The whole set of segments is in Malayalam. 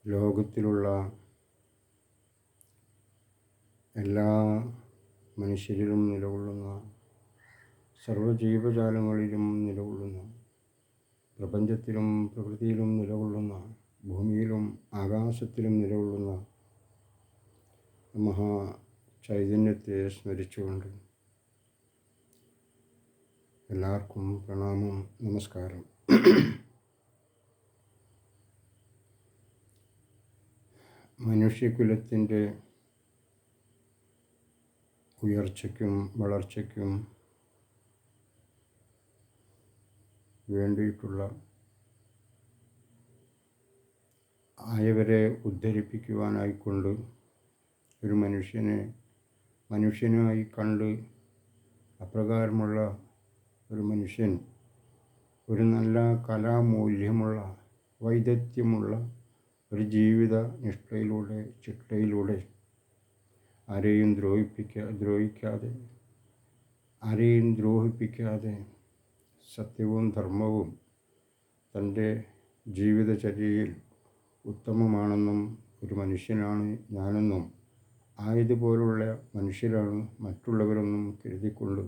ലോകത്തിലുള്ള എല്ലാ മനുഷ്യരിലും നിലകൊള്ളുന്ന സർവ്വജീവജാലങ്ങളിലും നിലകൊള്ളുന്ന പ്രപഞ്ചത്തിലും പ്രകൃതിയിലും നിലകൊള്ളുന്ന ഭൂമിയിലും ആകാശത്തിലും നിലകൊള്ളുന്ന മഹാ ചൈതന്യത്തെ സ്മരിച്ചുകൊണ്ട് എല്ലാവർക്കും പ്രണാമം, നമസ്കാരം. മനുഷ്യകുലത്തിൻ്റെ ഉയർച്ചയ്ക്കും വളർച്ചയ്ക്കും വേണ്ടിയിട്ടുള്ള ആയവരെ ഉദ്ധരിപ്പിക്കുവാനായിക്കൊണ്ട് ഒരു മനുഷ്യനായി കണ്ട് അപ്രകാരമുള്ള ഒരു മനുഷ്യൻ ഒരു നല്ല കലാമൂല്യമുള്ള വൈദഗ്ധ്യമുള്ള ഒരു ജീവിത നിഷ്ഠയിലൂടെ ചിട്ടയിലൂടെ ആരെയും ദ്രോഹിപ്പിക്കാതെ സത്യവും ധർമ്മവും തൻ്റെ ജീവിതചര്യയിൽ ഉത്തമമാണെന്നും ഒരു മനുഷ്യനാണ് ഞാനെന്നും ആയതുപോലുള്ള മനുഷ്യരാണ് മറ്റുള്ളവരെന്നും കരുതിക്കൊണ്ട്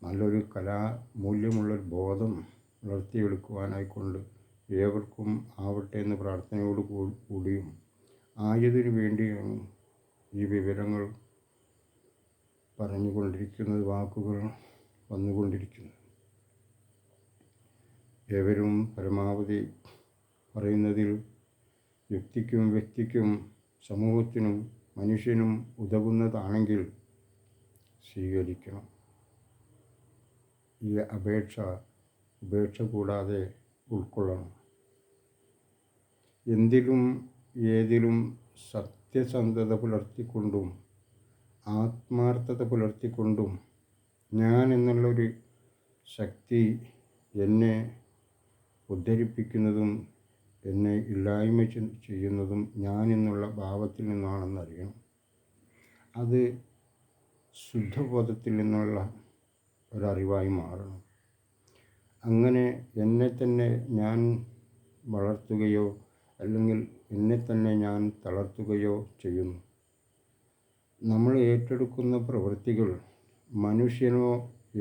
നല്ലൊരു കലാമൂല്യമുള്ളൊരു ബോധം വളർത്തിയെടുക്കുവാനായിക്കൊണ്ട് ഏവർക്കും ആവട്ടെ എന്ന് പ്രാർത്ഥനയോട് കൂടിയും ആയതിനു വേണ്ടിയാണ് ഈ വിവരങ്ങൾ പറഞ്ഞുകൊണ്ടിരിക്കുന്നത്, വാക്കുകൾ വന്നുകൊണ്ടിരിക്കുന്നത്. ഏവരും പരമാവധി പറയുന്നതിൽ യുക്തിക്കും വ്യക്തിക്കും സമൂഹത്തിനും മനുഷ്യനും ഉതകുന്നതാണെങ്കിൽ സ്വീകരിക്കണം. ഈ ഉപേക്ഷ കൂടാതെ ഉൾക്കൊള്ളണം. എന്തിലും ഏതിലും സത്യസന്ധത പുലർത്തിക്കൊണ്ടും ആത്മാർത്ഥത പുലർത്തിക്കൊണ്ടും ഞാൻ എന്നുള്ളൊരു ശക്തി എന്നെ ഉദ്ധരിപ്പിക്കുന്നതും എന്നെ ഇല്ലായ്മ ചെയ്യുന്നതും ഞാൻ എന്നുള്ള ഭാവത്തിൽ നിന്നാണെന്നറിയണം. അത് ശുദ്ധബോധത്തിൽ നിന്നുള്ള ഒരറിവായി മാറണം. അങ്ങനെ എന്നെ തന്നെ ഞാൻ വളർത്തുകയോ അല്ലെങ്കിൽ എന്നെ തന്നെ ഞാൻ തളർത്തുകയോ ചെയ്യുന്നു. നമ്മൾ ഏറ്റെടുക്കുന്ന പ്രവൃത്തികൾ മനുഷ്യനോ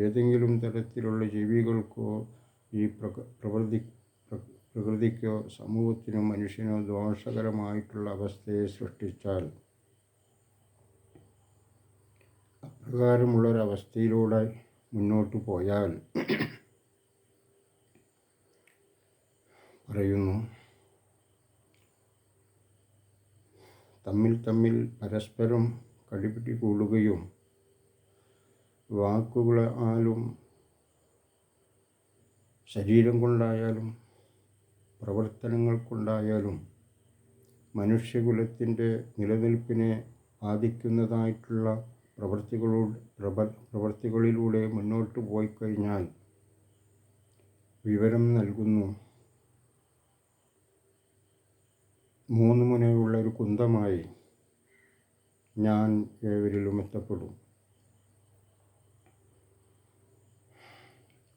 ഏതെങ്കിലും തരത്തിലുള്ള ജീവികൾക്കോ ഈ പ്രകൃതിക്കോ സമൂഹത്തിനോ മനുഷ്യനോ ദോഷകരമായിട്ടുള്ള അവസ്ഥയെ സൃഷ്ടിച്ചാൽ അപ്രകാരമുള്ളൊരവസ്ഥയിലൂടെ മുന്നോട്ട് പോയാൽ പറയുന്നു, തമ്മിൽ പരസ്പരം കടിപിടി കൂടുകയും വാക്കുകളാലും ശരീരം കൊണ്ടായാലും പ്രവർത്തനങ്ങൾ കൊണ്ടായാലും മനുഷ്യകുലത്തിൻ്റെ നിലനിൽപ്പിനെ ബാധിക്കുന്നതായിട്ടുള്ള പ്രവർത്തികളിലൂടെ മുന്നോട്ട് പോയി കഴിഞ്ഞാൽ വിവരം നൽകുന്നു, 3 മുനയുള്ള ഒരു കുന്തമായി ഞാൻ ഏവരിലും എത്തപ്പെടും.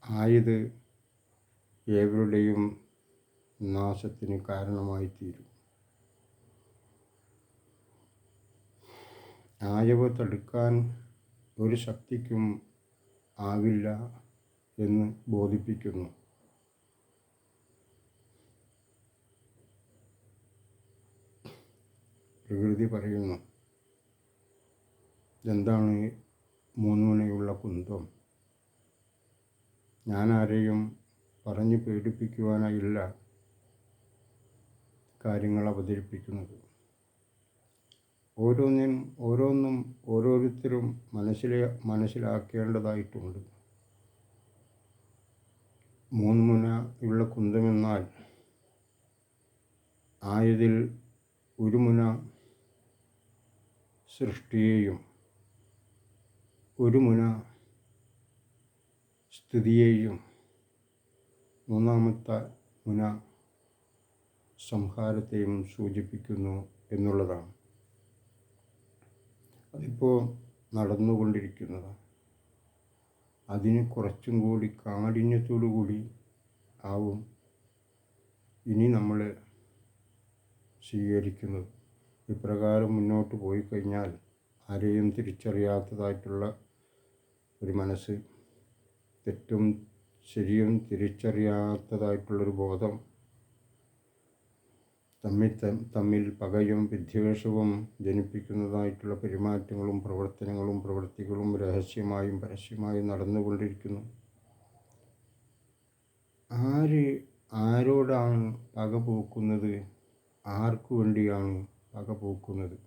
ആയത് ഏവരുടെയും നാശത്തിന് കാരണമായി തീരും. ആയവ തടുക്കാൻ ഒരു ശക്തിക്കും ആവില്ല എന്ന് ബോധിപ്പിക്കുന്നു. പ്രകൃതി പറയുന്നു, എന്താണ് 3 മുനയുള്ള കുന്തം? ഞാനാരെയും പറഞ്ഞു പേടിപ്പിക്കുവാനായില്ല കാര്യങ്ങൾ അവതരിപ്പിക്കുന്നത്. ഓരോന്നും ഓരോരുത്തരും മനസ്സിലാക്കേണ്ടതായിട്ടുണ്ട്. 3 മുനയുള്ള കുന്തമെന്നാൽ ആയതിൽ ഒരു മുന സൃഷ്ടിയെയും ഒരു മുന സ്ഥിതിയെയും 3-ാമത്തെ മുന സംഹാരത്തെയും സൂചിപ്പിക്കുന്നു എന്നുള്ളതാണ്. അതിപ്പോൾ നടന്നുകൊണ്ടിരിക്കുന്നതാണ്. അതിന് കുറച്ചും കൂടി കാഠിന്യത്തോടു കൂടി ആവും ഇനി നമ്മൾ സ്വീകരിക്കുന്നത്. ഇപ്രകാരം മുന്നോട്ട് പോയി കഴിഞ്ഞാൽ ആരെയും തിരിച്ചറിയാത്തതായിട്ടുള്ള ഒരു മനസ്സ്, തെറ്റും ശരിയും തിരിച്ചറിയാത്തതായിട്ടുള്ളൊരു ബോധം, തമ്മിൽ പകയും വിദ്വേഷവും ജനിപ്പിക്കുന്നതായിട്ടുള്ള പെരുമാറ്റങ്ങളും പ്രവൃത്തികളും രഹസ്യമായും പരസ്യമായും നടന്നുകൊണ്ടിരിക്കുന്നു. ആരോടാണ് പക പോക്കുന്നത്? ആർക്കു വേണ്ടിയാണ് പക പോക്കുന്നത്?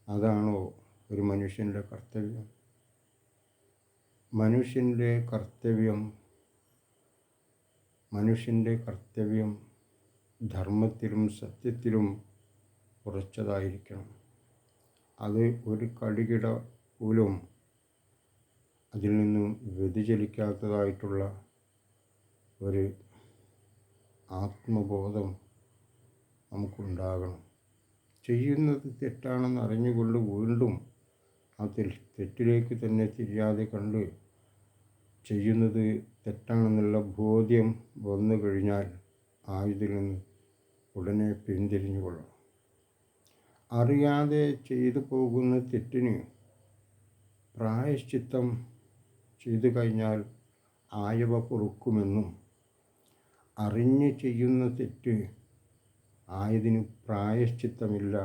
അതാണോ ഒരു മനുഷ്യൻ്റെ കർത്തവ്യം? മനുഷ്യൻ്റെ കർത്തവ്യം ധർമ്മത്തിലും സത്യത്തിലും ഉറച്ചതായിരിക്കണം. അത് ഒരു കടുകിട പോലും അതിൽ നിന്നും വ്യതിചലിക്കാത്തതായിട്ടുള്ള ഒരു ആത്മബോധം നമുക്കുണ്ടാകണം. ചെയ്യുന്നത് തെറ്റാണെന്ന് അറിഞ്ഞുകൊണ്ട് വീണ്ടും ആ തെറ്റിലേക്ക് തന്നെ തിരിയാതെ കണ്ട് ചെയ്യുന്നത് തെറ്റാണെന്നുള്ള ബോധ്യം വന്നു കഴിഞ്ഞാൽ ഇതിൽ നിന്ന് ഉടനെ പിന്തിരിഞ്ഞുകൊള്ളണം. അറിയാതെ ചെയ്തു പോകുന്ന തെറ്റിന് പ്രായശ്ചിത്തം ചെയ്തു കഴിഞ്ഞാൽ ആയവ പൊറുക്കുമെന്നും, അറിഞ്ഞ് ചെയ്യുന്ന തെറ്റ് ആയതിന് പ്രായശ്ചിത്തമില്ല,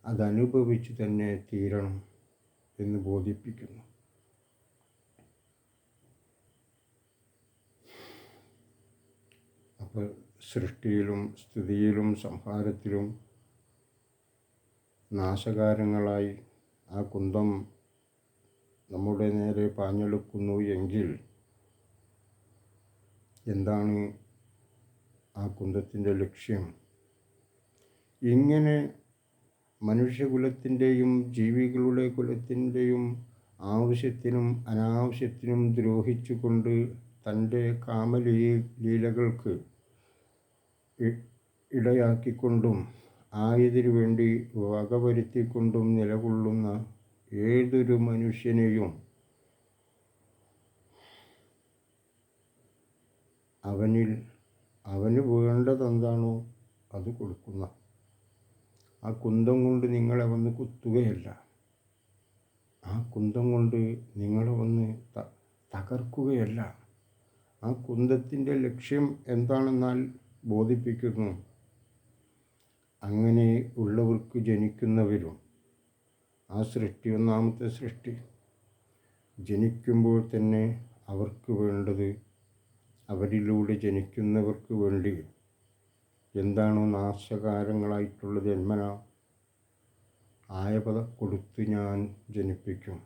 അതനുഭവിച്ച് തന്നെ തീരണം എന്ന് ബോധിപ്പിക്കുന്നു. അപ്പോൾ സൃഷ്ടിയിലും സ്ഥിതിയിലും സംഹാരത്തിലും നാശകാരങ്ങളായി ആ കുന്തം നമ്മുടെ നേരെ പാഞ്ഞെടുക്കുന്നു എങ്കിൽ എന്താണ് ആ കുന്തത്തിൻ്റെ ലക്ഷ്യം? ഇങ്ങനെ മനുഷ്യകുലത്തിൻ്റെയും ജീവികളുടെ കുലത്തിൻ്റെയും ആവശ്യത്തിനും അനാവശ്യത്തിനും ദ്രോഹിച്ചുകൊണ്ട് തൻ്റെ കാമലീലകൾക്ക് ഇടയാക്കിക്കൊണ്ടും ആയതിനു വേണ്ടി വകവരുത്തിക്കൊണ്ടും നിലകൊള്ളുന്ന ഏതൊരു മനുഷ്യനെയും അവന് വേണ്ടതെന്താണോ അത് കൊടുക്കുന്ന ആ കുന്തം കൊണ്ട് നിങ്ങളെ വന്ന് കുത്തുകയല്ല, ആ കുന്തം കൊണ്ട് നിങ്ങളെ വന്ന് തകർക്കുകയല്ല. ആ കുന്തത്തിൻ്റെ ലക്ഷ്യം എന്താണെന്നാൽ ബോധിപ്പിക്കുന്നു. അങ്ങനെ ഉള്ളവർക്ക് ജനിക്കുന്നവരും ആ സൃഷ്ടി, ഒന്നാമത്തെ സൃഷ്ടി ജനിക്കുമ്പോൾ തന്നെ അവർക്ക് വേണ്ടത്, അവരിലൂടെ ജനിക്കുന്നവർക്ക് വേണ്ടി എന്താണോ നാശകാരങ്ങളായിട്ടുള്ള ജന്മന ആയവ കൊടുത്ത് ഞാൻ ജനിപ്പിക്കും.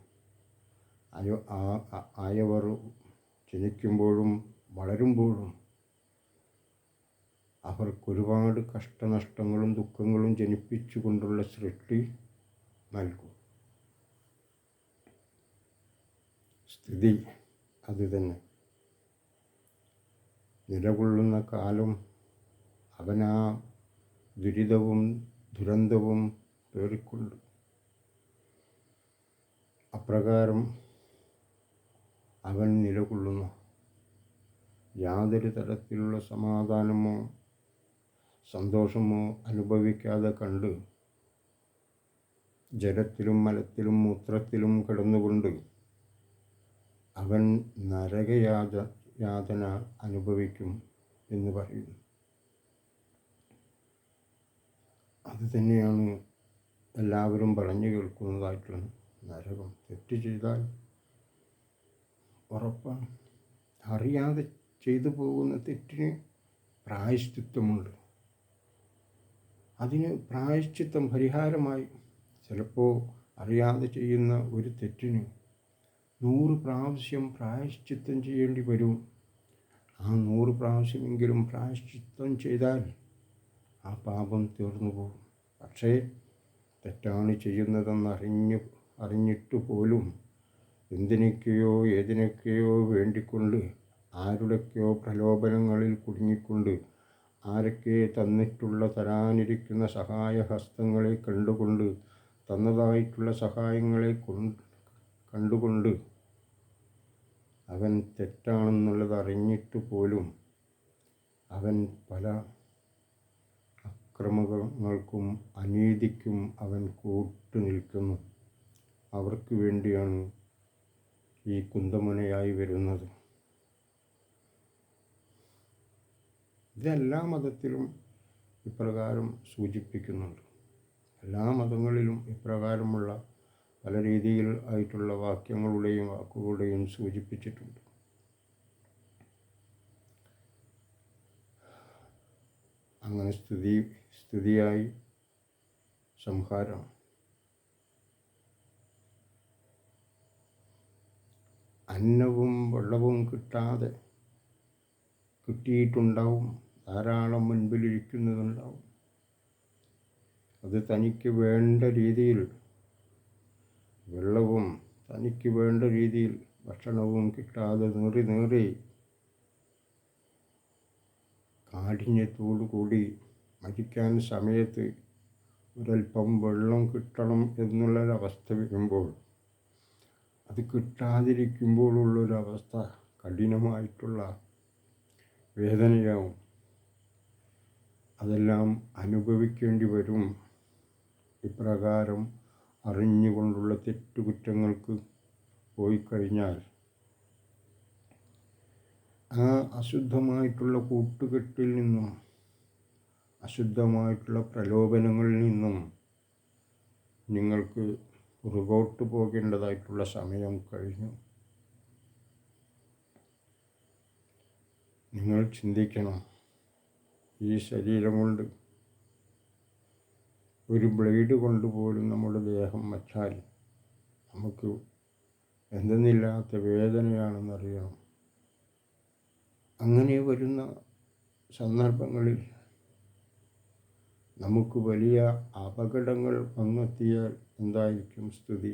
ആയവർ ജനിക്കുമ്പോഴും വളരുമ്പോഴും അവർക്കൊരുപാട് കഷ്ടനഷ്ടങ്ങളും ദുഃഖങ്ങളും ജനിപ്പിച്ചു കൊണ്ടുള്ള സൃഷ്ടി നൽകും. സ്ഥിതി അത് തന്നെ. നിലകൊള്ളുന്ന കാലം അവനാ ദുരിതവും ദുരന്തവും പേറിക്കൊണ്ട് അപ്രകാരം അവൻ നിലകൊള്ളുന്നു. യാതൊരു തരത്തിലുള്ള സമാധാനമോ സന്തോഷമോ അനുഭവിക്കാതെ കണ്ട് ജലത്തിലും മലത്തിലും മൂത്രത്തിലും കിടന്നുകൊണ്ട് അവൻ നരകയാതന അനുഭവിക്കും എന്ന് പറയുന്നു. അത് തന്നെയാണ് എല്ലാവരും പറഞ്ഞു കേൾക്കുന്നതായിട്ടുള്ള നരകം. തെറ്റ് ചെയ്താൽ ഉറപ്പാണ്. അറിയാതെ ചെയ്തു പോകുന്ന തെറ്റിന് പ്രായശ്ചിത്തമുണ്ട്. അതിന് പ്രായശ്ചിത്തം പരിഹാരമായി ചിലപ്പോൾ അറിയാതെ ചെയ്യുന്ന ഒരു തെറ്റിന് 100 പ്രാവശ്യം പ്രായശ്ചിത്തം ചെയ്യേണ്ടി വരും. ആ 100 പ്രാവശ്യമെങ്കിലും പ്രായശ്ചിത്തം ചെയ്താൽ ആ പാപം തീർന്നു പോകും. പക്ഷേ തെറ്റാണ് ചെയ്യുന്നതെന്ന് അറിഞ്ഞിട്ട് പോലും എന്തിനൊക്കെയോ ഏതിനൊക്കെയോ വേണ്ടിക്കൊണ്ട് ആരുടെയൊക്കെയോ പ്രലോഭനങ്ങളിൽ കുടുങ്ങിക്കൊണ്ട് ആരൊക്കെ തരാനിരിക്കുന്ന സഹായഹസ്തങ്ങളെ കണ്ടുകൊണ്ട് തന്നതായിട്ടുള്ള സഹായങ്ങളെ കണ്ടുകൊണ്ട് അവൻ തെറ്റാണെന്നുള്ളത് അറിഞ്ഞിട്ട് പോലും അവൻ പല അക്രമങ്ങൾക്കും അനീതിക്കും അവൻ കൂട്ടുനിൽക്കുന്നു. അവർക്ക് വേണ്ടിയാണ് ഈ കുന്തമുനയായി വരുന്നത്. ഇതെല്ലാ മതത്തിലും ഇപ്രകാരം സൂചിപ്പിക്കുന്നുണ്ട്. എല്ലാ മതങ്ങളിലും ഇപ്രകാരമുള്ള പല രീതിയിൽ ആയിട്ടുള്ള വാക്യങ്ങളുടെയും വാക്കുകളുടെയും സൂചിപ്പിച്ചിട്ടുണ്ട്. അങ്ങനെ സ്തുതിയായി സംഹാരം. അന്നവും വെള്ളവും കിട്ടിയിട്ടുണ്ടാവും. ധാരാളം മുൻപിലിരിക്കുന്നതുണ്ടാവും. അത് തനിക്ക് വേണ്ട രീതിയിൽ വെള്ളവും തനിക്ക് വേണ്ട രീതിയിൽ ഭക്ഷണവും കിട്ടാതെ നേറി കാഠിന്യത്തോടുകൂടി മരിക്കാൻ സമയത്ത് ഒരൽപ്പം വെള്ളം കിട്ടണം എന്നുള്ളൊരവസ്ഥ വരുമ്പോൾ, അത് കിട്ടാതിരിക്കുമ്പോഴുള്ളൊരവസ്ഥ കഠിനമായിട്ടുള്ള വേദനയാവും. അതെല്ലാം അനുഭവിക്കേണ്ടി വരും. ഇപ്രകാരം അറിഞ്ഞുകൊണ്ടുള്ള തെറ്റുകുറ്റങ്ങൾക്ക് പോയിക്കഴിഞ്ഞാൽ ആ അശുദ്ധമായിട്ടുള്ള കൂട്ടുകെട്ടിൽ നിന്നും അശുദ്ധമായിട്ടുള്ള പ്രലോഭനങ്ങളിൽ നിന്നും നിങ്ങൾക്ക് പുറകോട്ട് പോകേണ്ടതായിട്ടുള്ള സമയം കഴിഞ്ഞു. നിങ്ങൾ ചിന്തിക്കണം, ഈ ശരീരം കൊണ്ട് ഒരു ബ്ലേഡ് കൊണ്ടുപോലും നമ്മുടെ ദേഹം വച്ചാൽ നമുക്ക് എന്തെന്നില്ലാത്ത വേദനയാണെന്നറിയണം. അങ്ങനെ വരുന്ന സന്ദർഭങ്ങളിൽ നമുക്ക് വലിയ അപകടങ്ങൾ വന്നെത്തിയാൽ എന്തായിരിക്കും സ്ഥിതി?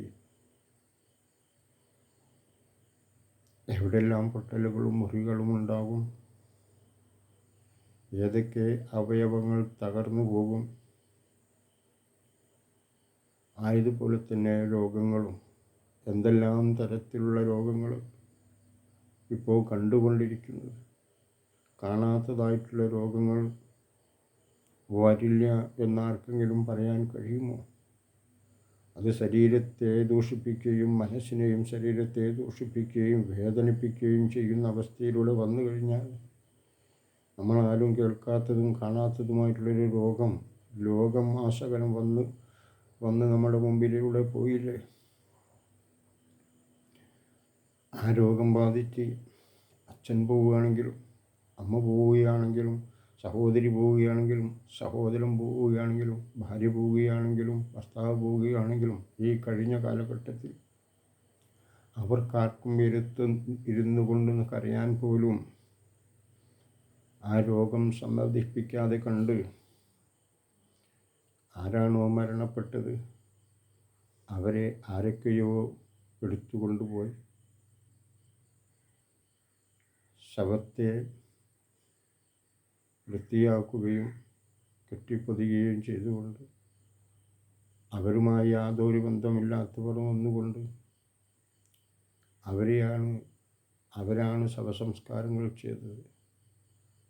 എവിടെല്ലാം പൊട്ടലുകളും മുറികളും ഉണ്ടാകും. ഏതൊക്കെ അവയവങ്ങൾ തകർന്നു പോകും. ആയതുപോലെ തന്നെ രോഗങ്ങളും, എന്തെല്ലാം തരത്തിലുള്ള രോഗങ്ങൾ ഇപ്പോൾ കണ്ടുകൊണ്ടിരിക്കുന്നത്. കാണാത്തതായിട്ടുള്ള രോഗങ്ങൾ വരില്ല എന്നാർക്കെങ്കിലും പറയാൻ കഴിയുമോ? അത് ശരീരത്തെ ദൂഷിപ്പിക്കുകയും മനസ്സിനെയും ശരീരത്തെ ദൂഷിപ്പിക്കുകയും വേദനിപ്പിക്കുകയും ചെയ്യുന്ന അവസ്ഥയിലൂടെ വന്നു കഴിഞ്ഞാൽ, നമ്മളാരും കേൾക്കാത്തതും കാണാത്തതുമായിട്ടുള്ളൊരു ലോകം ആശകലം വന്ന് നമ്മുടെ മുമ്പിലൂടെ പോയില്ലേ? ആ രോഗം ബാധിച്ച് അച്ഛൻ പോവുകയാണെങ്കിലും, അമ്മ പോവുകയാണെങ്കിലും, സഹോദരി പോവുകയാണെങ്കിലും, സഹോദരൻ പോവുകയാണെങ്കിലും, ഭാര്യ പോവുകയാണെങ്കിലും, ഭർത്താവ് പോവുകയാണെങ്കിലും, ഈ കഴിഞ്ഞ കാലഘട്ടത്തിൽ അവർക്കാർക്കും ഇരുന്നു കൊണ്ട് കരയാൻ പോലും ആ രോഗം സമ്മതിപ്പിക്കാതെ കണ്ട് ആരാണോ മരണപ്പെട്ടത് അവരെ ആരൊക്കെയോ എടുത്തുകൊണ്ടുപോയി ശവത്തെ വൃത്തിയാക്കുകയും കെട്ടിപ്പൊതിയുകയും ചെയ്തുകൊണ്ട്, അവരുമായി യാതൊരു ബന്ധമില്ലാത്തവർ വന്നുകൊണ്ട് അവരാണ് ശവസംസ്കാരങ്ങൾ ചെയ്തത്.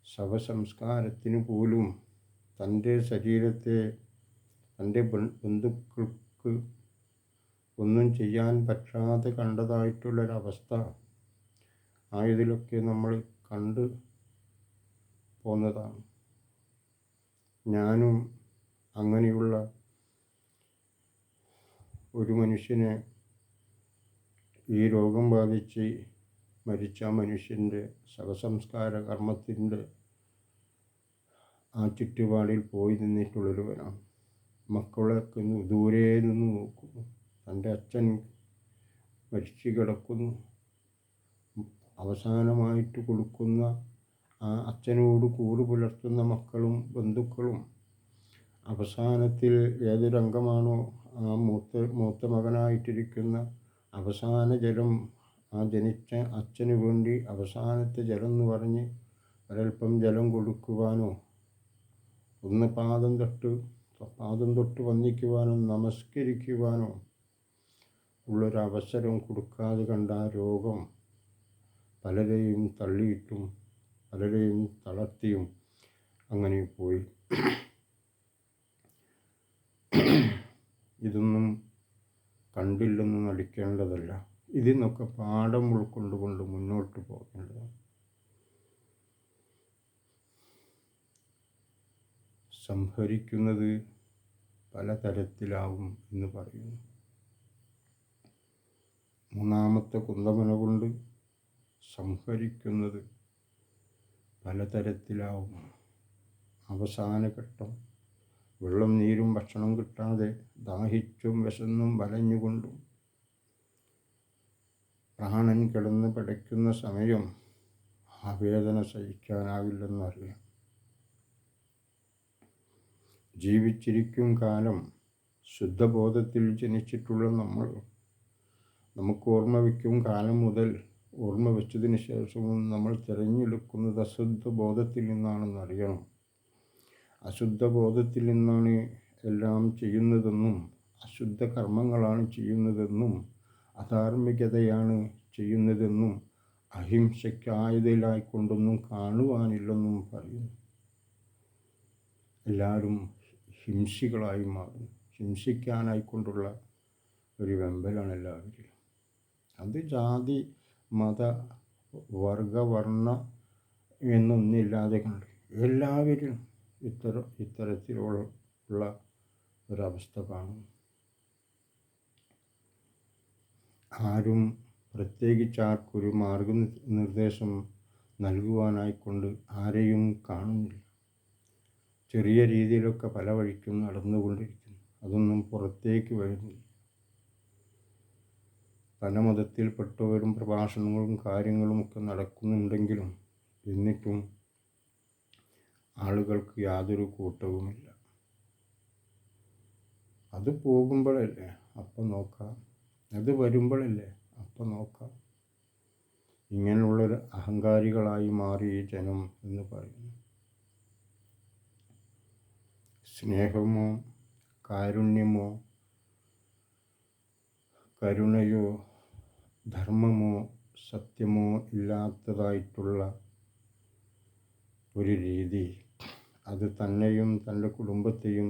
ശവസംസ്കാരത്തിന് പോലും തൻ്റെ ശരീരത്തെ തൻ്റെ ബന്ധുക്കൾക്ക് ഒന്നും ചെയ്യാൻ പറ്റാതെ കണ്ടതായിട്ടുള്ളൊരവസ്ഥ ആയതിലൊക്കെ നമ്മൾ കണ്ടു പോന്നതാണ്. ഞാനും അങ്ങനെയുള്ള ഒരു മനുഷ്യനെ, ഈ രോഗം ബാധിച്ച് മരിച്ച മനുഷ്യൻ്റെ ശവസംസ്കാര കർമ്മത്തിൻ്റെ ആ ചുറ്റുപാടിൽ പോയി നിന്നിട്ടുള്ളൊരുവനാണ്. മക്കളൊക്കെ ദൂരെ നിന്ന് നോക്കുന്നു. തൻ്റെ അച്ഛൻ മരിച്ചു കിടക്കുന്നു. അവസാനമായിട്ട് കൊടുക്കുന്ന ആ അച്ഛനോട് കൂറ് പുലർത്തുന്ന മക്കളും ബന്ധുക്കളും അവസാനത്തിൽ ഏതൊരംഗമാണോ ആ മൂത്ത മകനായിട്ടിരിക്കുന്ന അവസാന ജലം, ആ ജനിച്ച അച്ഛന് വേണ്ടി അവസാനത്തെ ജലം എന്ന് പറഞ്ഞ് ഒരൽപ്പം ജലം കൊടുക്കുവാനോ, ഒന്ന് പാദം തൊട്ട് വന്ദിക്കുവാനോ നമസ്കരിക്കുവാനോ ഉള്ളൊരവസരം കൊടുക്കാതെ കണ്ട ആ രോഗം പലരെയും തള്ളിയിട്ടും പലരെയും തളർത്തിയും അങ്ങനെ പോയി. ഇതൊന്നും കണ്ടില്ലെന്ന് നടിക്കേണ്ടതല്ല. ഇതിൽ നിന്നൊക്കെ പാഠം ഉൾക്കൊണ്ടുകൊണ്ട് മുന്നോട്ട് പോകേണ്ടതാണ്. സംഹരിക്കുന്നത് പലതരത്തിലാവും എന്ന് പറയുന്നു. മൂന്നാമത്തെ കുന്തമന കൊണ്ട് സംഹരിക്കുന്നത് പലതരത്തിലാവും. അവസാന ഘട്ടം വെള്ളം നീരും ഭക്ഷണം കിട്ടാതെ ദാഹിച്ചും വിശന്നും വലഞ്ഞുകൊണ്ടും പ്രാണൻ കിടന്ന് പിടയ്ക്കുന്ന സമയം ആ വേദന സഹിക്കാനാവില്ലെന്നറിയാം. ജീവിച്ചിരിക്കും കാലം ശുദ്ധബോധത്തിൽ ജനിച്ചിട്ടുള്ള നമുക്ക് ഓർമ്മ വയ്ക്കും കാലം മുതൽ ഓർമ്മ വെച്ചതിന് ശേഷവും നമ്മൾ തിരഞ്ഞെടുക്കുന്നത് അശുദ്ധ ബോധത്തിൽ നിന്നാണെന്ന് അറിയണം. അശുദ്ധ ബോധത്തിൽ നിന്നാണ് എല്ലാം ചെയ്യുന്നതെന്നും അശുദ്ധ കർമ്മങ്ങളാണ് ചെയ്യുന്നതെന്നും അധാർമികതയാണ് ചെയ്യുന്നതെന്നും അഹിംസയ്ക്ക് ആയുധയിലായിക്കൊണ്ടൊന്നും കാണുവാനില്ലെന്നും പറയുന്നു. എല്ലാവരും ഹിംസികളായി മാറുന്നു. ഹിംസിക്കാനായിക്കൊണ്ടുള്ള ഒരു വെമ്പലാണ് എല്ലാവരും. അത് ജാതി മത വർഗവർണ്ണ എന്നൊന്നില്ലാതെ കണ്ട് എല്ലാവരും ഇത്തരത്തിലുള്ള ഒരവസ്ഥ കാണും. ആരും പ്രത്യേകിച്ച് ആർക്കൊരു മാർഗനിർദ്ദേശം നൽകുവാനായിക്കൊണ്ട് ആരെയും കാണുന്നില്ല. ചെറിയ രീതിയിലൊക്കെ പല വഴിക്കും നടന്നുകൊണ്ടിരിക്കുന്നു. അതൊന്നും പുറത്തേക്ക് വരുന്നില്ല. പല മതത്തിൽപ്പെട്ടവരും പ്രഭാഷണങ്ങളും കാര്യങ്ങളുമൊക്കെ നടക്കുന്നുണ്ടെങ്കിലും എന്നിട്ടും ആളുകൾക്ക് യാതൊരു കൂട്ടവുമില്ല. അത് പോകുമ്പോഴല്ലേ അപ്പം നോക്കാം, അത് വരുമ്പോഴല്ലേ അപ്പം നോക്കാം. ഇങ്ങനെയുള്ളൊരു അഹങ്കാരികളായി മാറി ഈ ജനം എന്ന് പറയുന്നു. സ്നേഹമോ കാരുണ്യമോ കരുണയോ ധർമ്മമോ സത്യമോ ഇല്ലാത്തതായിട്ടുള്ള ഒരു രീതി, അത് തന്നെയും തൻ്റെ കുടുംബത്തെയും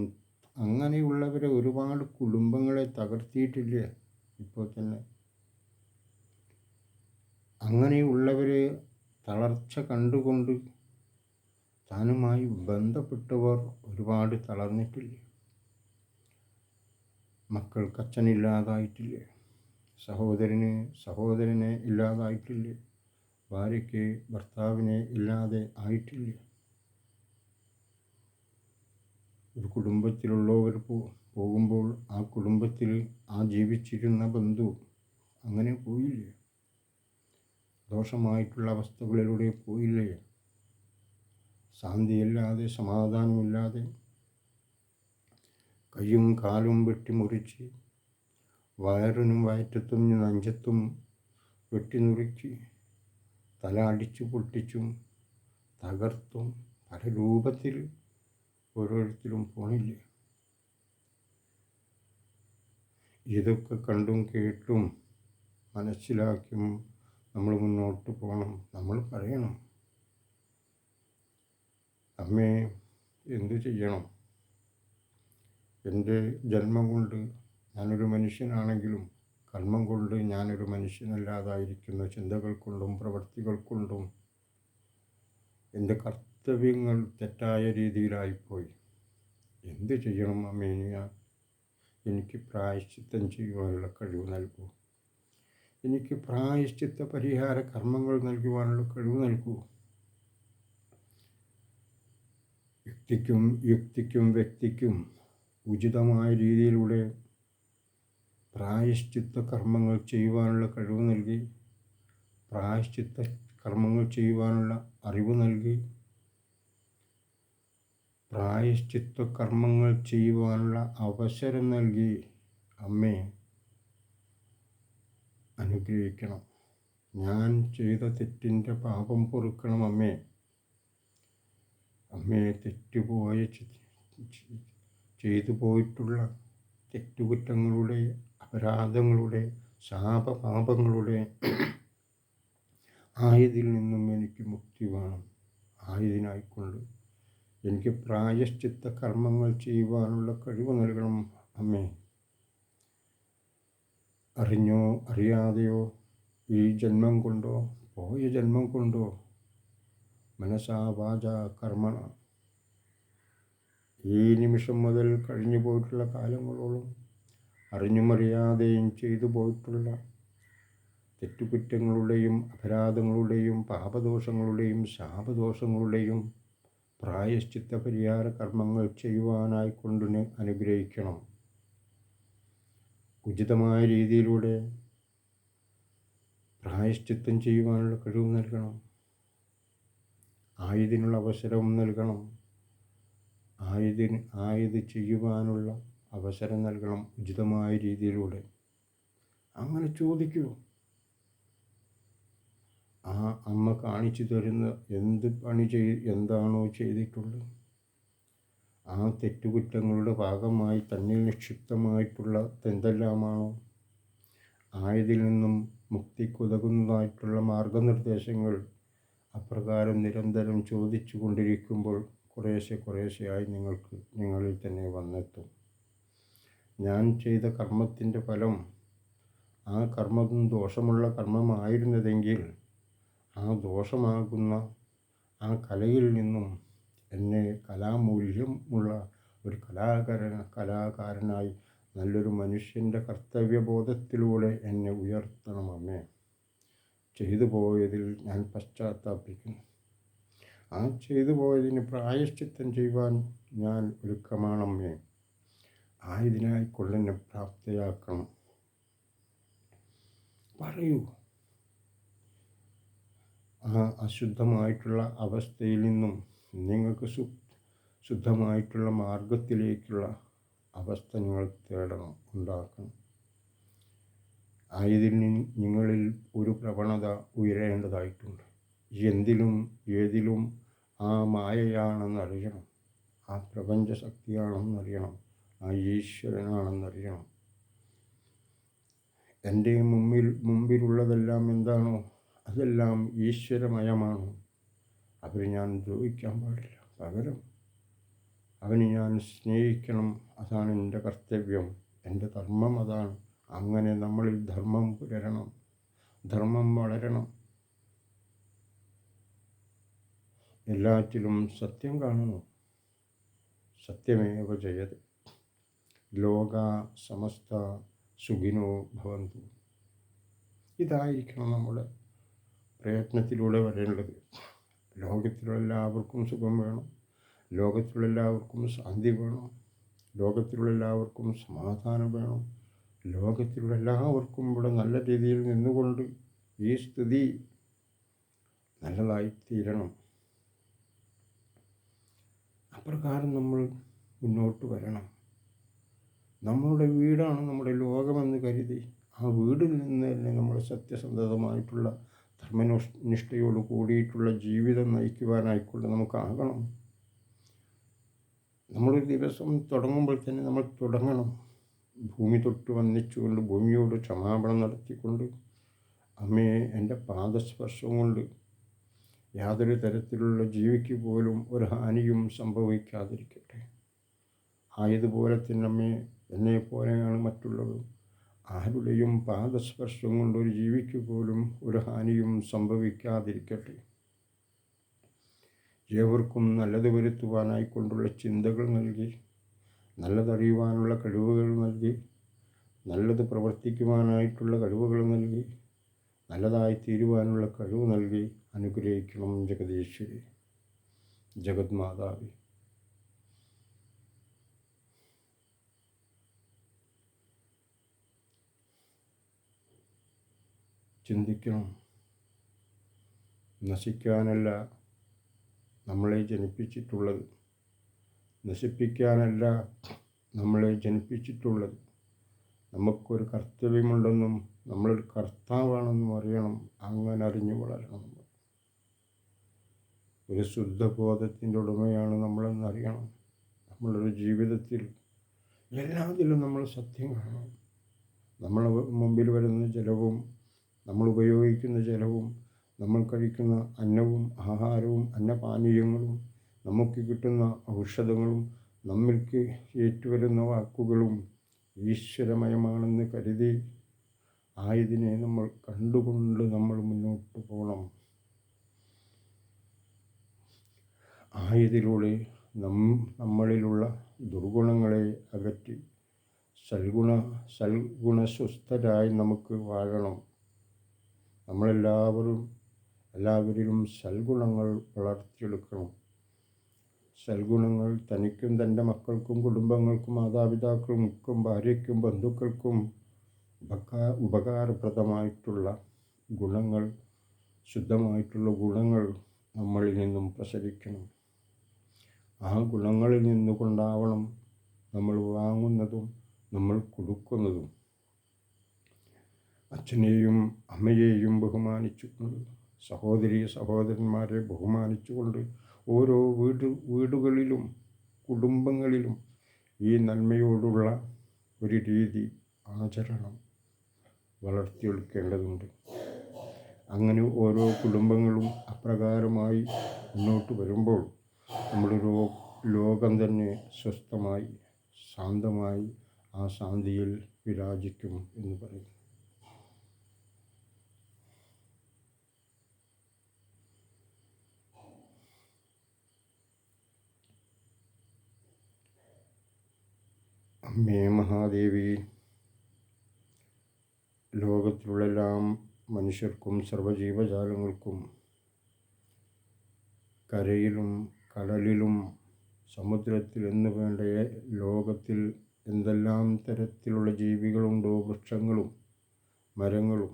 അങ്ങനെയുള്ളവരെ ഒരുപാട് കുടുംബങ്ങളെ തകർത്തിയിട്ടില്ലേ ഇപ്പോൾ തന്നെ. അങ്ങനെയുള്ളവരെ തളർച്ച കണ്ടുകൊണ്ട് താനുമായി ബന്ധപ്പെട്ടവർ ഒരുപാട് തളർന്നിട്ടില്ലേ. മക്കൾക്ക് അച്ഛനില്ലാതായിട്ടില്ലേ, സഹോദരനെ ഇല്ലാതായിട്ടില്ലേ, ഭാര്യയ്ക്ക് ഭർത്താവിനെ ഇല്ലാതെ ആയിട്ടില്ലേ. ഒരു കുടുംബത്തിലുള്ളവർ പോകുമ്പോൾ ആ കുടുംബത്തിൽ ആ ജീവിച്ചിരുന്ന ബന്ധു അങ്ങനെ പോയില്ലേ, ദോഷമായിട്ടുള്ള അവസ്ഥകളിലൂടെ പോയില്ലേ. ശാന്തിയില്ലാതെ സമാധാനമില്ലാതെ കയ്യും കാലും വെട്ടിമുറിച്ച് വയറിനും വയറ്റത്തും നെഞ്ചത്തും വെട്ടിനുറുക്കി തല അടിച്ചു പൊട്ടിച്ചും തകർത്തും പല രൂപത്തിൽ ഓരോരുത്തരും പോണില്ലേ. ഇതൊക്കെ കണ്ടും കേട്ടും മനസ്സിലാക്കിയും നമ്മൾ മുന്നോട്ട് പോകണം. നമ്മൾ പറയണം, അമ്മേ എന്തു ചെയ്യണം, എൻ്റെ ജന്മം കൊണ്ട് ഞാനൊരു മനുഷ്യനാണെങ്കിലും കർമ്മം കൊണ്ട് ഞാനൊരു മനുഷ്യനല്ലാതായിരിക്കുന്ന ചിന്തകൾ കൊണ്ടും പ്രവൃത്തികൾ കൊണ്ടും എൻ്റെ കർത്തവ്യങ്ങൾ തെറ്റായ രീതിയിലായിപ്പോയി. എന്ത് ചെയ്യണം അമ്മേ? എനിക്ക് പ്രായശ്ചിത്തം ചെയ്യുവാനുള്ള കഴിവ് നൽകൂ. എനിക്ക് പ്രായശ്ചിത്ത പരിഹാര കർമ്മങ്ങൾ നൽകുവാനുള്ള കഴിവ് നൽകൂ. യുക്തിക്കും വ്യക്തിക്കും ഉചിതമായ രീതിയിലൂടെ പ്രായശ്ചിത്ത കർമ്മങ്ങൾ ചെയ്യുവാനുള്ള കഴിവ് നൽകി, പ്രായശ്ചിത്ത കർമ്മങ്ങൾ ചെയ്യുവാനുള്ള അറിവ് നൽകി, പ്രായശ്ചിത്ത കർമ്മങ്ങൾ ചെയ്യുവാനുള്ള അവസരം നൽകി അമ്മേ അനുഗ്രഹിക്കണം. ഞാൻ ചെയ്ത തെറ്റിൻ്റെ പാപം പൊറുക്കണം അമ്മേ. അമ്മയെ ചെയ്തു പോയിട്ടുള്ള തെറ്റുകുറ്റങ്ങളുടെ അപരാധങ്ങളുടെ ശാപപാപങ്ങളുടെ ആയതിൽ നിന്നും എനിക്ക് മുക്തി വേണം. ആയതിനായിക്കൊണ്ട് എനിക്ക് പ്രായശ്ചിത്ത കർമ്മങ്ങൾ ചെയ്യുവാനുള്ള കഴിവ് നൽകണം അമ്മേ. അറിഞ്ഞോ അറിയാതെയോ, ഈ ജന്മം കൊണ്ടോ പോയ ജന്മം കൊണ്ടോ, മനസാ വാച കർമ്മണ, ഈ നിമിഷം മുതൽ കഴിഞ്ഞു പോയിട്ടുള്ള കാലങ്ങളോളം അറിഞ്ഞും അറിയാതെയും ചെയ്തു പോയിട്ടുള്ള തെറ്റുകുറ്റങ്ങളുടെയും അപരാധങ്ങളുടെയും പാപദോഷങ്ങളുടെയും ശാപദോഷങ്ങളുടെയും പ്രായശ്ചിത്ത പരിഹാര കർമ്മങ്ങൾ ചെയ്യുവാനായിക്കൊണ്ട് അനുഗ്രഹിക്കണം. ഉചിതമായ രീതിയിലൂടെ പ്രായശ്ചിത്തം ചെയ്യുവാനുള്ള കഴിവ് നൽകണം. ആയതിനുള്ള അവസരവും നൽകണം. ആയത് ചെയ്യുവാനുള്ള അവസരം നൽകണം ഉചിതമായ രീതിയിലൂടെ. അങ്ങനെ ചോദിക്കൂ. ആ അമ്മ കാണിച്ചു തരുന്ന എന്ത് എന്താണോ ചെയ്തിട്ടുള്ളത്, ആ തെറ്റുകുറ്റങ്ങളുടെ ഭാഗമായി തന്നിൽ നിക്ഷിപ്തമായിട്ടുള്ള എന്തെല്ലാമാണോ, ആയതിൽ നിന്നും മുക്തിക്കുതകുന്നതായിട്ടുള്ള മാർഗനിർദ്ദേശങ്ങൾ അപ്രകാരം നിരന്തരം ചോദിച്ചു കൊണ്ടിരിക്കുമ്പോൾ കുറേശ്ശെയായി നിങ്ങളിൽ തന്നെ വന്നെത്തും. ഞാൻ ചെയ്ത കർമ്മത്തിൻ്റെ ഫലം ആ കർമ്മം ദോഷമുള്ള കർമ്മമായിരുന്നതെങ്കിൽ ആ ദോഷമാകുന്ന ആ കലയിൽ നിന്നും എന്നെ കലാമൂല്യമുള്ള ഒരു കലാകാരനായി നല്ലൊരു മനുഷ്യൻ്റെ കർത്തവ്യബോധത്തിലൂടെ എന്നെ ഉയർത്തണം അമ്മേ. ചെയ്തു പോയതിൽ ഞാൻ പശ്ചാത്താപിക്കുന്നു. ആ ചെയ്തു പോയതിന് പ്രായശ്ചിത്തം ചെയ്യുവാൻ ഞാൻ ഒരുക്കമാണമ്മേ. ആയതിനായിക്കൊണ്ട് എന്നെ പ്രാപ്തയാക്കണം. പറയൂ. ആ അശുദ്ധമായിട്ടുള്ള അവസ്ഥയിൽ നിന്നും നിങ്ങൾക്ക് ശുദ്ധമായിട്ടുള്ള മാർഗത്തിലേക്കുള്ള അവസ്ഥ നിങ്ങൾ തേടണം, ഉണ്ടാക്കണം. ആയതിൽ നിങ്ങളിൽ ഒരു പ്രവണത ഉയരേണ്ടതായിട്ടുണ്ട്. എന്തിലും ഏതിലും ആ മായയാണെന്നറിയണം, ആ പ്രപഞ്ചശക്തിയാണെന്നറിയണം, ആ ഈശ്വരനാണെന്നറിയണം. എൻ്റെ മുമ്പിലുള്ളതെല്ലാം എന്താണോ അതെല്ലാം ഈശ്വരമയമാണ്. അവന് ഞാൻ ദ്രോഹിക്കാൻ പാടില്ല. പകരം അവന് ഞാൻ സ്നേഹിക്കണം. അതാണ് എൻ്റെ കർത്തവ്യം, എൻ്റെ ധർമ്മം അതാണ്. അങ്ങനെ നമ്മളിൽ ധർമ്മം പുലരണം, ധർമ്മം വളരണം. എല്ലാറ്റിലും സത്യം കാണണം. സത്യമേവ ജയതേ. ലോകാ സമസ്ത സുഖിനോ ഭവന്തു. ഇതായിരിക്കണം നമ്മുടെ പ്രയത്നത്തിലൂടെ വരേണ്ടത്. ലോകത്തിലുള്ള എല്ലാവർക്കും സുഖം വേണം, ലോകത്തിലുള്ള എല്ലാവർക്കും ശാന്തി വേണം, ലോകത്തിലുള്ള എല്ലാവർക്കും സമാധാനം വേണം, ലോകത്തിലുള്ള എല്ലാവർക്കും ഇവിടെ നല്ല രീതിയിൽ നിന്നുകൊണ്ട് ഈ സ്ഥിതി നല്ലതായിത്തീരണം. അപ്രകാരം നമ്മൾ മുന്നോട്ട് വരണം. നമ്മളുടെ വീടാണ് നമ്മുടെ ലോകമെന്ന് കരുതി ആ വീടിൽ നിന്ന് തന്നെ നമ്മൾ സത്യസന്ധമായിട്ടുള്ള ധർമ്മനിഷ്ഠയോട് കൂടിയിട്ടുള്ള ജീവിതം നയിക്കുവാനായിക്കൊണ്ട് നമുക്കാകണം. നമ്മളൊരു ദിവസം തുടങ്ങുമ്പോൾ തന്നെ നമ്മൾ തുടങ്ങണം ഭൂമി തൊട്ട് വന്നിച്ചുകൊണ്ട്, ഭൂമിയോട് ക്ഷമാപണം നടത്തിക്കൊണ്ട്, അമ്മേ എൻ്റെ പാദസ്പർശം കൊണ്ട് യാതൊരു തരത്തിലുള്ള ജീവിക്ക് പോലും ഒരു ഹാനിയും സംഭവിക്കാതിരിക്കട്ടെ. ആയതുപോലെ തന്നെ അമ്മേ, എന്നെപ്പോലെയാണ് മറ്റുള്ളവർ. ആരുടെയും പാദസ്പർശം കൊണ്ട് ഒരു ജീവിക്ക് പോലും ഒരു ഹാനിയും സംഭവിക്കാതിരിക്കട്ടെ. ഏവർക്കും നല്ലത് വരുത്തുവാനായിക്കൊണ്ടുള്ള ചിന്തകൾ നൽകി, നല്ലതറിയുവാനുള്ള കഴിവുകൾ നൽകി, നല്ലത് പ്രവർത്തിക്കുവാനായിട്ടുള്ള കഴിവുകൾ നൽകി, നല്ലതായി തീരുവാനുള്ള കഴിവ് നൽകി അനുഗ്രഹിക്കണം ജഗദീശ്വരി, ജഗന്മാതാവി. ചിന്തിക്കണം. നശിക്കാനല്ല നമ്മളെ ജനിപ്പിച്ചിട്ടുള്ളത്, നശിപ്പിക്കാനല്ല നമ്മളെ ജനിപ്പിച്ചിട്ടുള്ളത്. നമുക്കൊരു കർത്തവ്യമുണ്ടെന്നും നമ്മളൊരു കർത്താവാണെന്നും അറിയണം. അങ്ങനെ അറിഞ്ഞു വളരണം. ഒരു ശുദ്ധബോധത്തിൻ്റെ ഉടമയാണ് നമ്മളെന്നറിയണം. നമ്മളൊരു ജീവിതത്തിൽ എല്ലാത്തിലും നമ്മൾ സത്യം കാണണം. നമ്മളെ മുമ്പിൽ വരുന്ന ജലവും, നമ്മൾ ഉപയോഗിക്കുന്ന ജലവും, നമ്മൾ കഴിക്കുന്ന അന്നവും ആഹാരവും അന്നപാനീയങ്ങളും, നമുക്ക് കിട്ടുന്ന ഔഷധങ്ങളും, നമ്മൾക്ക് ഏറ്റുവരുന്ന വാക്കുകളും ഈശ്വരമയമാണെന്ന് കരുതി ആയതിനെ നമ്മൾ കണ്ടുകൊണ്ട് നമ്മൾ മുന്നോട്ട് പോകണം. ആയതിലൂടെ നമ്മളിലുള്ള ദുർഗുണങ്ങളെ അകറ്റി സൽഗുണസ്വസ്ഥരായി നമുക്ക് വാഴണം. എല്ലാവരിലും സൽഗുണങ്ങൾ വളർത്തിയെടുക്കണം. സൽഗുണങ്ങൾ തനിക്കും തൻ്റെ മക്കൾക്കും കുടുംബങ്ങൾക്കും മാതാപിതാക്കൾക്കും ഭാര്യയ്ക്കും ബന്ധുക്കൾക്കും ഉപകാരപ്രദമായിട്ടുള്ള ഗുണങ്ങൾ, ശുദ്ധമായിട്ടുള്ള ഗുണങ്ങൾ നമ്മളിൽ നിന്നും പ്രസരിക്കണം. ആ ഗുണങ്ങളിൽ നിന്നുകൊണ്ടാവണം നമ്മൾ വാങ്ങുന്നതും നമ്മൾ കൊടുക്കുന്നതും. അച്ഛനെയും അമ്മയെയും ബഹുമാനിച്ചുകൊണ്ട്, സഹോദരന്മാരെ ബഹുമാനിച്ചുകൊണ്ട് ഓരോ വീടുകളിലും കുടുംബങ്ങളിലും ഈ നന്മയോടുള്ള ഒരു രീതി, ആചരണം വളർത്തിയെടുക്കേണ്ടതുണ്ട്. അങ്ങനെ ഓരോ കുടുംബങ്ങളും അപ്രകാരമായി മുന്നോട്ട് വരുമ്പോൾ നമ്മുടെ ലോകം തന്നെ സ്വസ്ഥമായി ശാന്തമായി ആ ശാന്തിയിൽ വിരാജിക്കും എന്ന് പറയും. അമ്മേ മഹാദേവി, ലോകത്തിലുള്ള എല്ലാ മനുഷ്യർക്കും സർവ്വജീവജാലങ്ങൾക്കും കരയിലും കടലിലും സമുദ്രത്തിൽ എന്ന് വേണ്ട ലോകത്തിൽ എന്തെല്ലാം തരത്തിലുള്ള ജീവികളുണ്ടോ, വൃക്ഷങ്ങളും മരങ്ങളും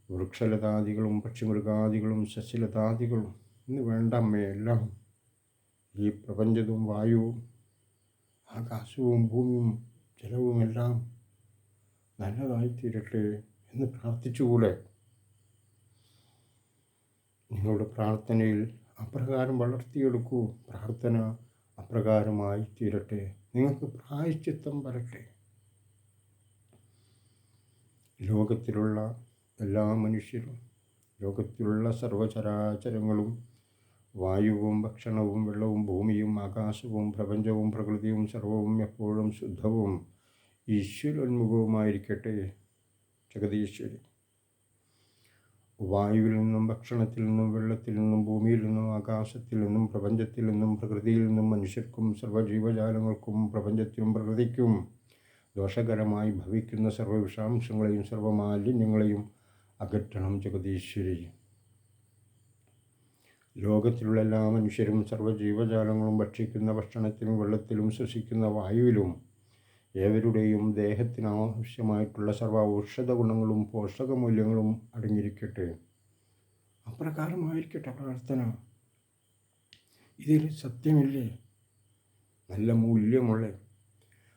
വൃക്ഷലതാദികളും പക്ഷിമൃഗാദികളും സസ്യലതാദികളും എന്ന് വേണ്ട അമ്മയെല്ലാം ഈ പ്രപഞ്ചവും വായുവും ആകാശവും ഭൂമിയും ജലവുമെല്ലാം നല്ലതായിത്തീരട്ടെ എന്ന് പ്രാർത്ഥിച്ചുകൂടെ? നിങ്ങളുടെ പ്രാർത്ഥനയിൽ അപ്രകാരം വളർത്തിയെടുക്കൂ. പ്രാർത്ഥന അപ്രകാരമായി തീരട്ടെ. നിങ്ങൾക്ക് പ്രായശ്ചിത്തം വരട്ടെ. ലോകത്തിലുള്ള എല്ലാ മനുഷ്യരും, ലോകത്തിലുള്ള സർവചരാചരങ്ങളും, വായുവും ഭക്ഷണവും വെള്ളവും ഭൂമിയും ആകാശവും പ്രപഞ്ചവും പ്രകൃതിയും സർവവും എപ്പോഴും ശുദ്ധവും ഈശ്വരോന്മുഖവുമായിരിക്കട്ടെ. ജഗദീശ്വരി, വായുവിൽ നിന്നും ഭക്ഷണത്തിൽ നിന്നും വെള്ളത്തിൽ നിന്നും ഭൂമിയിൽ നിന്നും ആകാശത്തിൽ നിന്നും പ്രപഞ്ചത്തിൽ നിന്നും പ്രകൃതിയിൽ നിന്നും മനുഷ്യർക്കും സർവ്വജീവജാലങ്ങൾക്കും പ്രപഞ്ചത്തിനും പ്രകൃതിക്കും ദോഷകരമായി ഭവിക്കുന്ന സർവ്വവിഷാംശങ്ങളെയും സർവ്വമാലിന്യങ്ങളെയും അകറ്റണം ജഗദീശ്വരി. ലോകത്തിലുള്ള എല്ലാ മനുഷ്യരും സർവ്വജീവജാലങ്ങളും ഭക്ഷിക്കുന്ന ഭക്ഷണത്തിലും വെള്ളത്തിലും ശ്വസിക്കുന്ന വായുവിലും ഏവരുടെയും ദേഹത്തിന് ആവശ്യമായിട്ടുള്ള സർവ്വ ഔഷധ ഗുണങ്ങളും പോഷകമൂല്യങ്ങളും അടങ്ങിയിരിക്കട്ടെ. അപ്രകാരമായിരിക്കട്ടെ പ്രാർത്ഥന. ഇതിൽ സത്യമില്ലേ? നല്ല മൂല്യമുള്ള,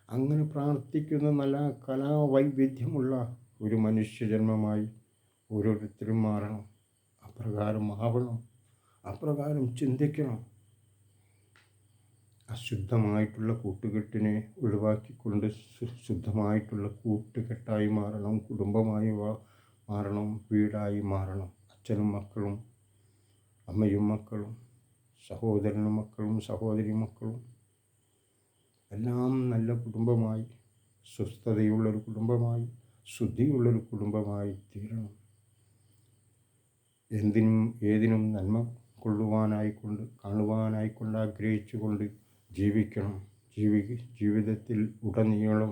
അങ്ങനെ പ്രാർത്ഥിക്കുന്ന നല്ല കലാവൈവിധ്യമുള്ള ഒരു മനുഷ്യജന്മമായി ഓരോരുത്തരും മാറണം. അപ്രകാരം ആവണം, അപ്രകാരം ചിന്തിക്കണം. അശുദ്ധമായിട്ടുള്ള കൂട്ടുകെട്ടിനെ ഒഴിവാക്കിക്കൊണ്ട് ശുദ്ധമായിട്ടുള്ള കൂട്ടുകെട്ടായി മാറണം. കുടുംബമായി മാറണം. വീടായി മാറണം. അച്ഛനും മക്കളും അമ്മയും മക്കളും സഹോദരനും മക്കളും സഹോദരി മക്കളും എല്ലാം നല്ല കുടുംബമായി, സ്വസ്ഥതയുള്ളൊരു കുടുംബമായി, ശുദ്ധിയുള്ളൊരു കുടുംബമായി തീരണം. എന്തിനും ഏതിനും നന്മ കൊള്ളുവാനായിക്കൊണ്ട്, കാണുവാനായിക്കൊണ്ട് ആഗ്രഹിച്ചുകൊണ്ട് ജീവിക്കണം. ജീവിതത്തിൽ ഉടനീളം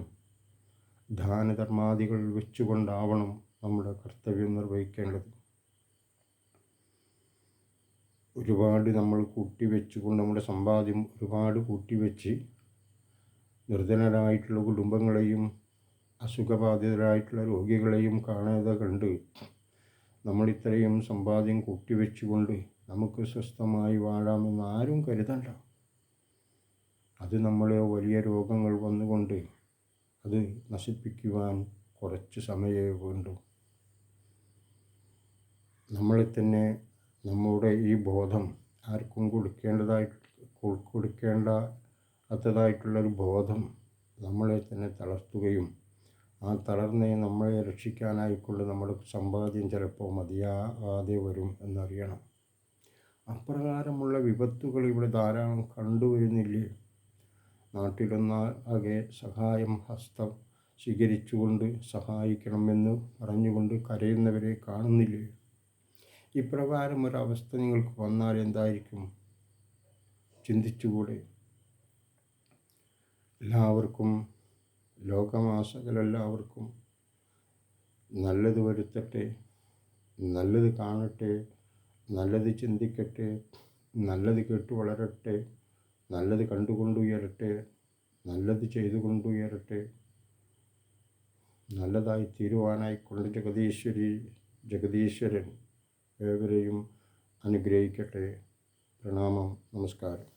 ദാനധർമാദികൾ വെച്ചുകൊണ്ടാവണം നമ്മുടെ കർത്തവ്യം നിർവഹിക്കേണ്ടത്. ഒരുപാട് നമ്മൾ കൂട്ടിവെച്ചുകൊണ്ട്, നമ്മുടെ സമ്പാദ്യം ഒരുപാട് കൂട്ടിവെച്ച് നിർധനരായിട്ടുള്ള കുടുംബങ്ങളെയും അസുഖബാധിതരായിട്ടുള്ള രോഗികളെയും കാണാതെ കണ്ട് നമ്മളിത്രയും സമ്പാദ്യം കൂട്ടിവെച്ചുകൊണ്ട് നമുക്ക് സ്വസ്ഥമായി വാഴാമെന്ന് ആരും കരുതണ്ട. അത് നമ്മളെ വലിയ രോഗങ്ങൾ വന്നുകൊണ്ട് അത് നശിപ്പിക്കുവാൻ കുറച്ച് സമയമേ വേണ്ടൂ. നമ്മളെ തന്നെ നമ്മുടെ ഈ ബോധം ആർക്കും കൊടുക്കേണ്ടതായിട്ടുള്ളൊരു ബോധം നമ്മളെ തന്നെ തളർത്തുകയും ആ തളർന്നെ നമ്മളെ രക്ഷിക്കാനായിക്കൊണ്ട് നമ്മുടെ സമ്പാദ്യം ചിലപ്പോൾ മതിയാകാതെ വരും എന്നറിയണം. അപ്രകാരമുള്ള വിപത്തുകൾ ഇവിടെ ധാരാളം കണ്ടുവരുന്നില്ലേ? നാട്ടിലൊന്നാകെ സ്വീകരിച്ചുകൊണ്ട് സഹായിക്കണമെന്ന് പറഞ്ഞുകൊണ്ട് കരയുന്നവരെ കാണുന്നില്ലേ? ഇപ്രകാരം ഒരവസ്ഥ നിങ്ങൾക്ക് വന്നാൽ എന്തായിരിക്കും? ചിന്തിച്ചുകൂടെ? എല്ലാവർക്കും, ലോകമാസകലെല്ലാവർക്കും നല്ലത് വരുത്തട്ടെ, നല്ലത് കാണട്ടെ, നല്ലത് ചിന്തിക്കട്ടെ, നല്ലത് കേട്ടു വളരട്ടെ, നല്ലത് കണ്ടുകൊണ്ടുയരട്ടെ, നല്ലത് ചെയ്തുകൊണ്ടുയരട്ടെ, നല്ലതായി തീരുവാനായിക്കൊണ്ട് ജഗദീശ്വരൻ ഏവരെയും അനുഗ്രഹിക്കട്ടെ. പ്രണാമം. നമസ്കാരം.